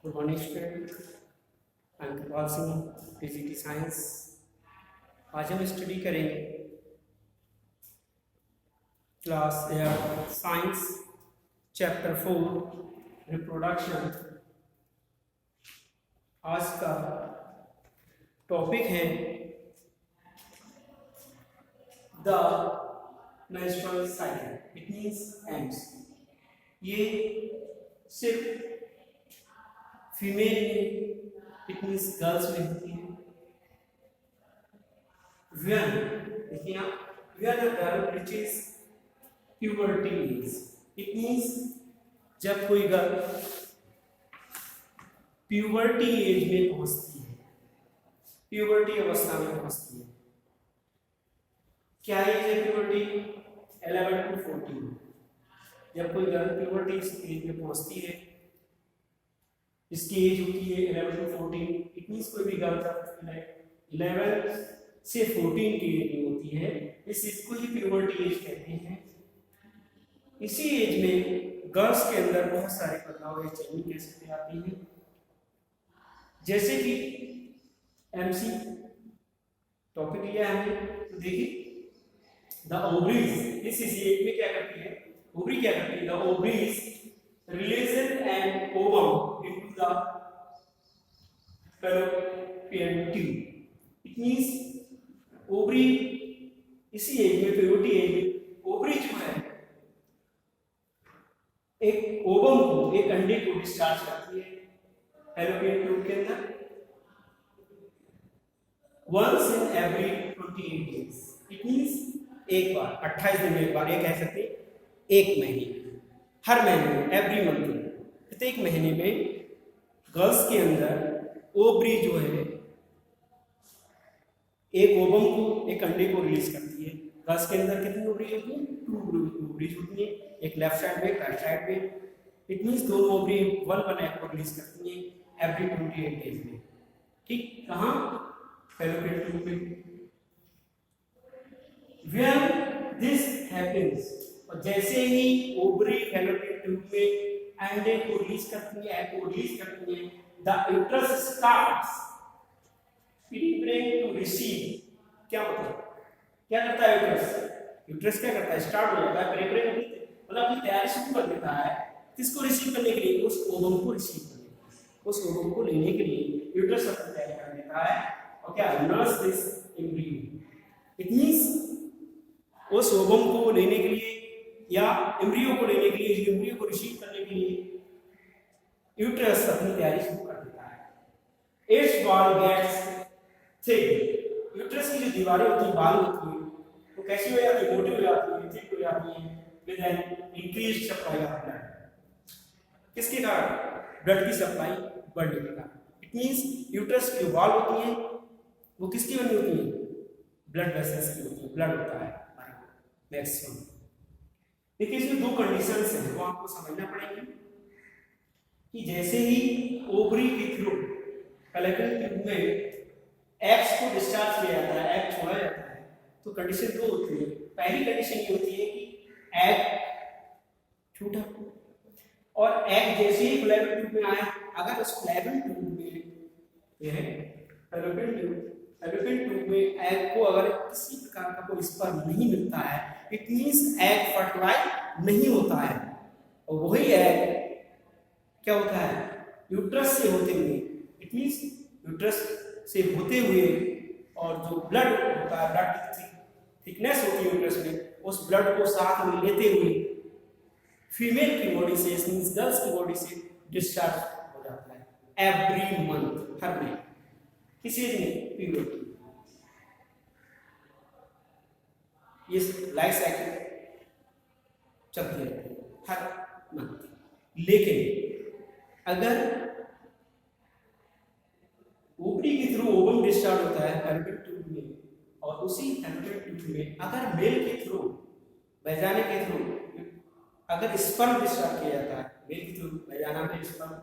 Good morning student. I am Kripal Singh, PGT science. आज हम study करेंगे क्लास साइंस चैप्टर 4 रिप्रोडक्शन। आज का टॉपिक है the menstrual cycle, it means AIIMS. ये सिर्फ फीमेल में, इट मीन्स गर्ल्स में होती है। when देखिए when a girl reaches puberty age, it means जब कोई गर्ल प्यूबर्टी एज में पहुंचती है, प्यूबर्टी अवस्था में पहुंचती है। क्या एज है प्यूबर्टी? 11 to 14। जब कोई गर्ल प्यूबर्टी एज में पहुंचती है, इसकी एज होती है 11 to 14। इट मींस कोई भी गर्ल जब 11 से 14 की एज में होती है, इस एज को ही प्यूबर्टी एज कहते हैं। इसी एज में गर्ल्स के अंदर बहुत सारे बदलाव या चेंजिंग कह सकते आती हैं, जैसे कि एमसी टॉपिक लिया है हमने। तो देखिए द ओवरीज इस एज में क्या करती है, ओवरी क्या करती है? The ovaries releases an ovum into the fallopian tube. It means ovary इसी एज में, प्यूबर्टी एज में, ओवरी जो है एक ओवम को, एक अंडे को डिस्चार्ज करती है फैलोपियन ट्यूब के अंदर once in every 28 days. It means एक बार, 28 दिन में एक बार, ये कह सकते हैं एक महीने, हर महीने में, एवरी मंथ में, प्रत्येक महीने में गर्ल्स के अंदर ओवरी जो है एक ओवम को, एक अंडे को रिलीज करती है। गर्ल्स के अंदर कितनी ओवरी होती है? 2 ओवरीज होती है, एक लेफ्ट साइड में, एक राइट साइड में। इट मींस दो ओवरी वन एग को रिलीज करती है एवरी 28 डेज में। ठीक, कहाँ? फैलोपियन ट्यूब में। When this happens, और जैसे ही ओवरी फैलोपियन ट्यूब में अंडे को रिलीज करती है, एग को रिलीज करती है, the uterus starts preparing to receive. क्या मतलब, क्या करता है यूट्रस? यूट्रस क्या करता है? स्टार्ट हो जाता है, प्रिपेयरिंग मतलब अपनी तैयारी शुरू कर देता है किसको रिसीव करने के लिए? उस ओवम को रिसीव करने के लिए, उस ओवम को लेने के लिए यूट्रस अपनी तैयारी कर देता है। और क्या? Nurse this embryo. It means उस ओवम को लेने के लिए या एम्ब्रियो को लेने के लिए, एम्ब्रियो को रिसीव करने के लिए यूट्रस अपनी तैयारी शुरू कर देता है। It's wall gets thick. Uterus की जो दीवारें होती हैं, बाल होती हैं, वो कैसी हो जाती है? मोटी हो जाती है, थिक हो जाती है with an increased supply of blood. किसके कारण? ब्लड की सप्लाई बढ़ने के कारण। इट मींस यूट्रस की वॉल होती है वो किसकी बनी होती है? ब्लड वेसल्स की होती है, ब्लड होता है मैक्सिमम। देखिए इसमें 2 कंडीशंस हैं, वो आपको समझना पड़ेगी कि जैसे ही ओवरी के थ्रू फैलोपियन ट्यूब में एग्स को डिस्चार्ज किया जाता है, एग छोड़ा जाता है, तो कंडीशन 2 होती है। पहली कंडीशन ये होती है कि एग छूटा, और एग जैसे ही फैलोपियन ट्यूब में आया, अगर उस फैलोपियन ट्यूब में, यह है फैलोपियन ट्यूब में एग को अगर किसी प्रकार का कोई स्पर्म नहीं मिलता है, इट मींस एग फर्टिलाइज नहीं होता है। और वही एग क्या होता है? यूट्रस से होते हुए, इट मींस यूट्रस से होते हुए, और जो ब्लड होता है, ब्लड की थिकनेस होती है यूट्रस में, उस ब्लड को साथ में लेते हुए फीमेल की बॉडी से, मींस गर्ल्स की बॉडी से डिस्चार्ज हो जाता है एवरी मंथ, हर महीने। किसी में प्यूबर्टी, ये लाइफ साइकिल चलती रहती है हर मंथ। लेकिन अगर ओवरी के थ्रू ओवम डिस्चार्ज होता है फैलोपियन ट्यूब में, और उसी फैलोपियन ट्यूब में अगर मेल के थ्रू, वैजाना के थ्रू अगर स्पर्म डिस्चार्ज किया जाता है, मेल के थ्रू वैजाना में स्पर्म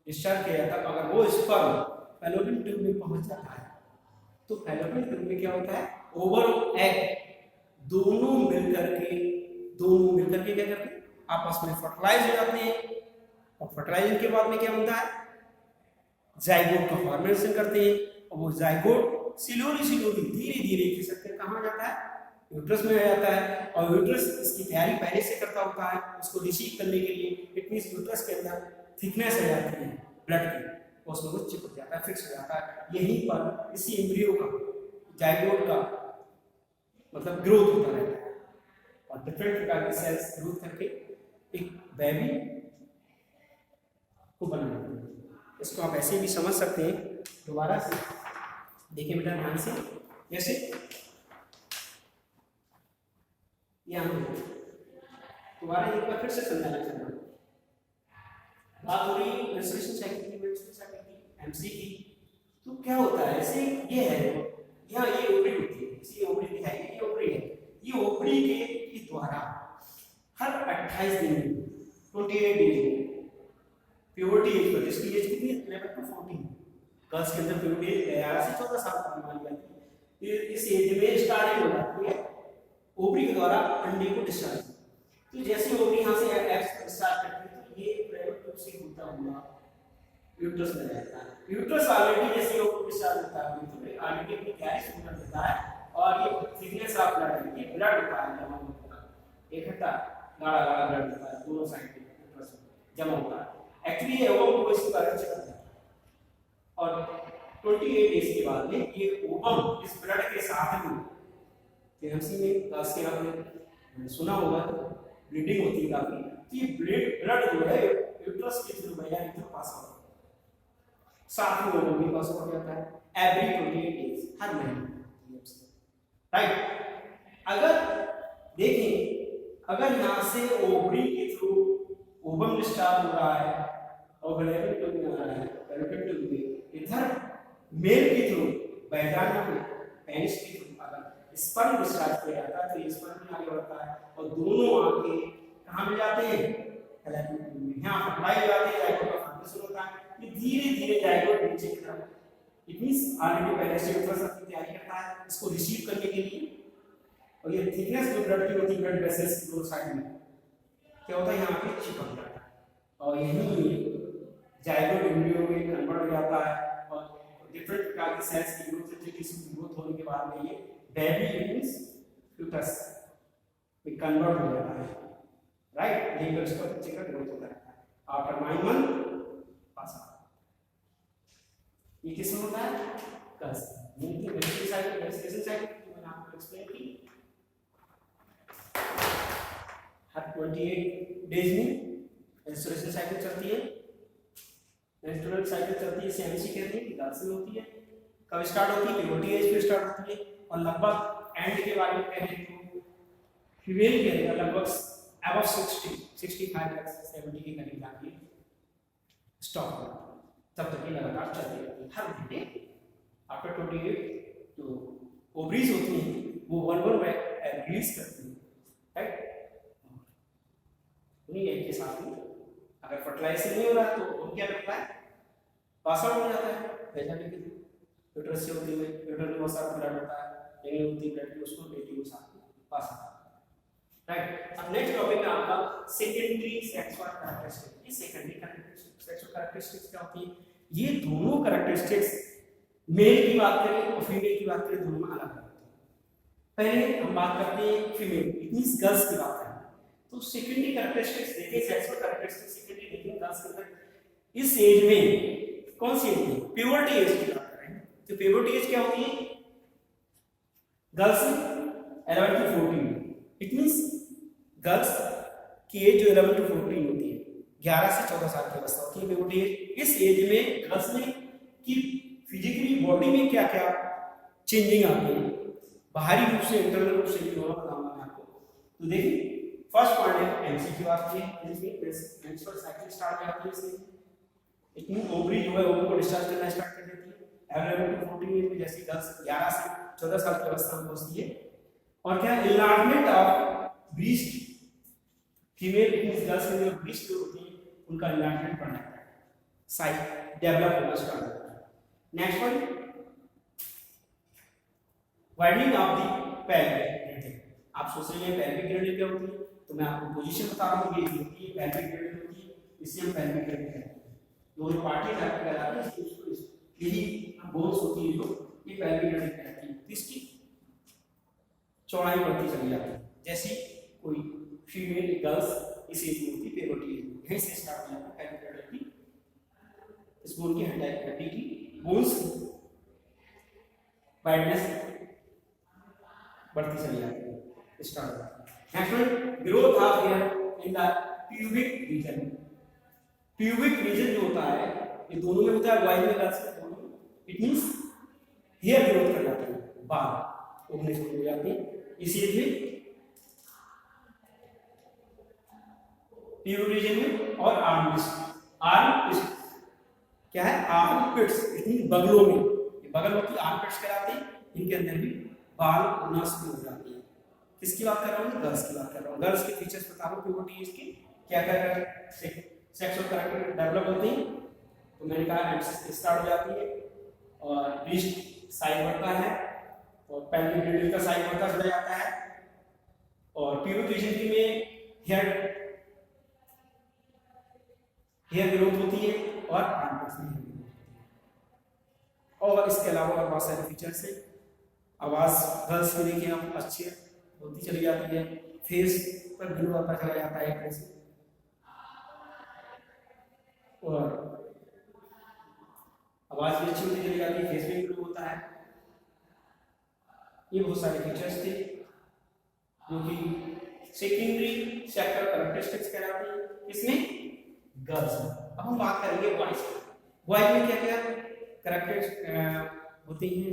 डिस्चार्ज किया जाता है, अगर वो स्पर्म फैलोपियन ट्यूब में पहुंच जाता है, तो फैलोपियन ट्यूब में क्या होता है? ओवर और एग दोनों मिलकर के क्या करते हैं? आपस में फर्टिलाइज हो जाते हैं, और फर्टिलाइजेशन के बाद में क्या बनता है? जाइगोट का फॉर्मेशन करते हैं और वो जाइगोट स्लोली धीरे धीरे खिसक कर कहाँ जाता है, यूट्रस में आ जाता है। और यूट्रस इसकी तैयारी पहले से करता होता है उसको रिसीव करने के लिए। इट मींस यूट्रस के अंदर थिकनेस आ जाती है ब्लड की, उसमें वो चिपक जाता है, फिक्स हो जाता है। यहीं पर इसी एम्ब्रियो का जाइगोट का मतलब ग्रोथ होता रहता है और डिफरेंट प्रकार के सेल्स ग्रोथ करके एक बेबी को बनाते हैं। इसको आप ऐसे भी समझ सकते हैं। दोबारा से देखिए बेटा ध्यान से, जैसे यहाँ दोबारा एक बार फिर से समझाना चाहूँगा। बात हो रही है मेंस्ट्रुएशन साइकिल की, मेंस्ट्रुएशन साइकिल की, एमसी की। तो क्या होता है, ऐसे ये है, यहाँ ये ओवरी होती है, इसी ओवरी दिखाई, ये ओवरी है। ये ओवरी के द्वारा हर 28 दिन में 28 डेज में प्यूबर्टी एज पर, जिसकी एज कितनी है 11 to 14, गर्ल्स के अंदर प्यूबर्टी एज 11 से 14 साल तक मानी जाती है। इस एज में स्टार्टिंग हो जाती है ओवरी के द्वारा अंडे को डिस्चार्ज। तो जैसे ओवरी यहाँ से एग्स डिस्चार्ज करती है तो ये प्राइवेट ट्यूब से होता हुआ यूट्रस में रहता है। यूट्रस ऑलरेडी जैसे ओवरी डिस्चार्ज होता है तो ऑलरेडी अपनी कैरिज शुरू कर देता है और ये थिकनेस ऑफ ब्लड है, ये ब्लड होता है जमा होता है, इकट्ठा गाढ़ा गाढ़ा ब्लड होता है दोनों साइड पे यूट्रस में जमा होता है। एक्चुअली ये ओवम को इसके बारे में करता है और 28 डेज के बाद में ये ओवम इस ब्लड के साथ में एमसी में क्लास के आपने सुना होगा ब्लीडिंग होती है काफी, तो ये ब्लड जो है यूट्रस के थ्रू या इधर पास होता है, साथ में ओवम भी पास हो जाता है एवरी 28 डेज, हर महीने, राइट। अगर देखें, अगर यहाँ से ओवरी के थ्रू ओवम डिस्चार्ज हो रहा है और फैलोपियन ट्यूब में आ रहा है, फैलोपियन ट्यूब में इधर मेल के थ्रू वैजाइना में पेनिस के थ्रू अगर स्पर्म डिस्चार्ज किया जाता है तो ये स्पर्म में आगे बढ़ता है और दोनों आके कहाँ मिल जाते हैं, फैलोपियन ट्यूब में। यहाँ अप्लाई हो जाते हैं, जाइगोट का फॉर्मेशन होता है, ये धीरे धीरे जाइगोट नीचे की तरफ, इट मींस ऑलरेडी पहले से यूट्रस अपनी तैयारी करता है इसको रिसीव करने के लिए। और ये थिकनेस जो ब्लड की होती है ब्लड वेसल्स की दोनों साइड में क्या होता है, यहाँ पे चिपक जाता है और यही जाइगोट एम्ब्रियो में कन्वर्ट हो जाता है और डिफरेंट प्रकार के सेल्स की ग्रोथ होती है। किसी की ग्रोथ होने के बाद में ये बेबी मींस फीटस में कन्वर्ट हो जाता है, राइट। यही पर इसका बच्चे का ग्रोथ होता है आफ्टर 9 मंथ पास। ये किसमें होता है, गर्ल्स में। मेंस्ट्रुएशन साइकिल मैंने आपको एक्सप्लेन की, हर 28 डेज में मेंस्ट्रुएशन साइकिल चलती है। मेंस्ट्रुअल साइकिल चलती है सेमसी कहते हैं, गर्ल्स में होती है। कब स्टार्ट होती है, प्यूबर्टी एज पे स्टार्ट होती है और लगभग एंड के बारे में कहें तो फीमेल के अंदर लगभग अबव 60 65 या 70 के करीब जाती है स्टॉप होता है, तब तक ये लगातार चलती रहती है हर महीने। आफ्टर 28 जो ओवरीज होती हैं वो 1 में रिलीज करती हैं, राइट। उन्हीं एग के साथ में अगर फर्टिलाइजेशन नहीं हो रहा तो वो क्या करता है, पास आउट हो जाता है वैजाइना के थ्रू, यूट्रस से होते हुए यूट्रस में बहुत सारा ब्लड होता है, लेकिन होती ब्लड की उसको बेटी को साथ में पास आता है, राइट। अब नेक्स्ट टॉपिक है आपका सेकेंडरी सेक्सुअल कैरेक्टरिस्टिक्स। ये सेकेंडरी सेक्सुअल कैरेक्टरिस्टिक्स क्या होती है, ये दोनों कैरेक्टरिस्टिक्स मेल की बात करें और फीमेल की बात करें दोनों में अलग होती है। पहले हम बात करते हैं फीमेल, इट मींस गर्ल्स की बात करें तो सेकेंडरी कैरेक्टरिस्टिक्स देखें, सेक्सुअल कैरेक्टरिस्टिक्स सेकेंडरी देखें गर्ल्स के अंदर। इस एज में कौन सी एज में, प्यूबर्टी एज की बात करें तो प्यूबर्टी एज क्या होती है, girls 11 to 14, it means girls की एज जो 11 to 14 होती है, 11 से 14 साल की अवस्था होती है प्यूबर्टी एज। इस एज में गर्ल्स में की फिजिकली बॉडी में क्या क्या चेंजिंग आती है, बाहरी रूप से इंटरनल रूप से, दोनों बताऊंगा मैं आपको। तो देखिए फर्स्ट पॉइंट है एमसी की बात की, मेंस्ट्रुअल साइकिल स्टार्ट हो जाती है इसमें, इट मीन ओवरी जो है ओवरी को डिस्चार्ज करना स्टार्ट कर देती है 11 to 14 एज में, जैसे गर्ल्स 11 से 14 साल की अवस्था में पहुंचती है। और क्या enlargement of breast, female means girls में जो ब्रेस्ट जो होती है उनका इनलार्जमेंट बढ़ जाता है, साइज डेवलप होना स्टार्ट होता है। Next point widening of the pelvic. आप सोच रहे हैं पेल्विक गिरडल क्या होती है, तो मैं आपको पोजीशन बता रहा हूं, ये होती है पेल्विक गिरडल होती है, इसे हम पेल्विक गिरडल कहते हैं। दोनों पार्टी आपके कहलाते हैं, इसको यही बोन्स होती है जो ये पेल्विक कहती है, इसकी चौड़ाई बढ़ती चली जाती है। जैसे कोई फीमेल गर्ल्स इस एज में होती है, प्यूबर्टी एज में, यहीं से स्टार्ट हो जाता है पेल्विक की इस बोन की हड्डी की बोन्स वाइडनेस बढ़ती चली जाती है, स्टार्ट हो जाती है। Next one, growth of here in the pubic region. Pubic region जो होता है ये दोनों में होता है, बॉयज में गर्ल्स में दोनों में। इट मींस हेयर ग्रोथ कर जाते हैं, बाल उगने शुरू हो जाते हैं इसी एज में, प्यूबिक रीजन में। और आर्मपिट्स क्या है, आर्मपिट्स इट मींस बगलों में, ये बगल होती है आर्मपिट्स कहलाते हैं, इनके अंदर भी बाल उगना शुरू हो जाते हैं। किसकी बात कर रहा हूँ, गर्ल्स की बात कर रहा हूँ। गर्ल्स के फीचर्स बता रहा हूँ प्यूबर्टी एज के क्या क्या सेक्स और कैरेक्टर डेवलप होते हैं। तो मैंने कहा एम्सिस स्टार्ट हो जाती है और ब्रेस्ट साइज बढ़ता है और पेल्विक रीजन का साइज बढ़ता चला जाता है और प्यूबिक रीजन की में हेयर ग्रोथ होती है और आर्मपिट्स में हेयर ग्रोथ होती है। और इसके अलावा और बहुत सारे फीचर्स हैं। आवाज गर्ल्स में देखिए हम अच्छी होती चली जाती है, फेस पर ग्लो आता चला जाता है एक तरह से, और आवाज भी अच्छी होती चली जाती है, फेस में ग्लो होता है। ये बहुत सारे फीचर्स थे जो कि सेकेंडरी सेक्सुअल कैरेक्टरिस्टिक्स कहलाती है। इसमें गर्ल्स में। अब हम बात करेंगे बॉयज की। बॉयज में क्या क्या कैरेक्टर्स होते हैं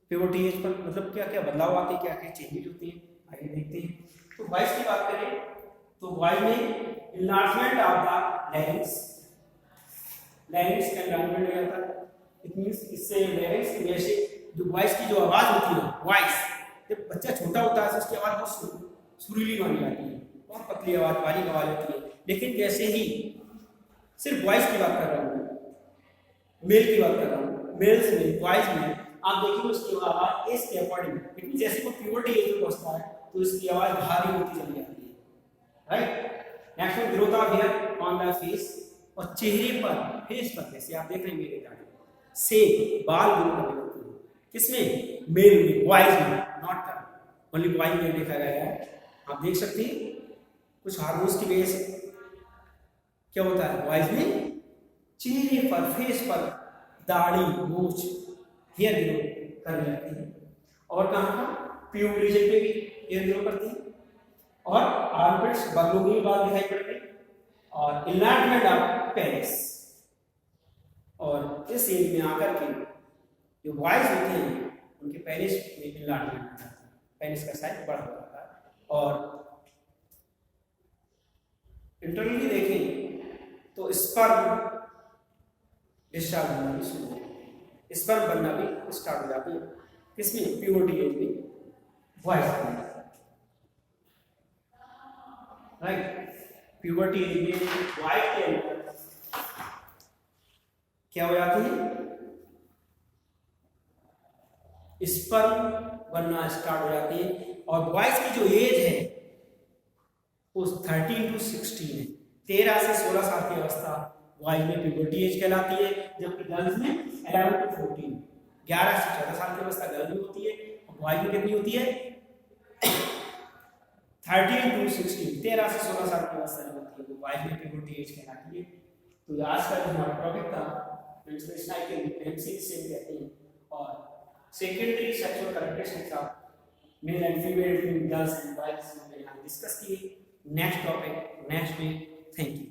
प्यूबर्टी एज पर, मतलब क्या क्या बदलाव आते हैं, क्या क्या चेंजेस होते हैं, आइए देखते हैं। तो बॉयज की बात करें तो बॉयज में इनलार्जमेंट ऑफ द लैरिंक्स का एनलार्जमेंट हो जाता है। इट मींस इससे लैरिंक्स की वजह से जो वॉइस की जो आवाज होती है, वॉइस जब बच्चा छोटा होता है तो उसकी आवाज बहुत सुरीली मानी जाती है, बहुत पतली आवाज, बारीक आवाज होती है। लेकिन जैसे ही सिर्फ वॉइस की बात कर रहा हूँ, मेल की बात कर रहा हूँ, मेल्स में वॉइस में आप देखिए उसकी आवाज एज के अकॉर्डिंग, लेकिन जैसे वो प्यूबर्टी एज में पहुंचता है तो इसकी आवाज भारी होती चली जाती है, right. Next one, growth of hair on the face, और चेहरे पर, फेस पर, जैसे आप देख रहे हैं मेरे दाढ़ी से बाल ग्रो करने लगते हैं। किसमें, मेल में, वॉइस में, नॉट कर ओनली वॉइस में देखा गया है। आप देख सकते हैं कुछ हार्मोन्स की वजह से क्या होता है, वॉइस में चेहरे पर, फेस पर दाढ़ी, मूंछ, हेयर ग्रो करने लगती है। और कहाँ पर, प्यूबिक रीजन पे भी हेयर ग्रो करती है, और आर्मपिट्स, बगलों में भी बाल दिखाई पड़ते हैं, और इनलार्जमेंट ऑफ पेनिस। और इस एज में आकर के जो बॉयज होते हैं उनके पेनिस में इनलार्जमेंट हो जाता है, पेनिस का साइज बड़ा हो जाता है। और इंटरनली देखें तो स्पर्म डिस्चार्ज होना भी शुरू होता है, स्पर्म बनना भी स्टार्ट हो जाती है। किसमें, प्यूबर्टी एज में, बॉयज में, राइट। प्यूबर्टी एज में बॉयज के अंदर क्या हो जाती है, स्पर्म बनना स्टार्ट हो जाती है। और बॉयज की जो एज है वो 13 to 16 है, 13 से 16 साल की अवस्था बॉयज में प्यूबर्टी एज कहलाती है, जबकि गर्ल्स में 11 to 14, 11 से 14 साल की अवस्था गर्ल में होती है, और बॉयज में कितनी होती है, 13 to 16, 13 से 16 साल की अवस्था में होती है, वो बॉयज में प्यूबर्टी एज कहलाती है। तो आज का जो हमारा टॉपिक था मेंस्ट्रुअल साइकिल, एमसीसी से कहते हैं, और secondary sexual characteristics of male and female, girls and boys हमने यहाँ डिस्कस किए। Next topic next week, thank you.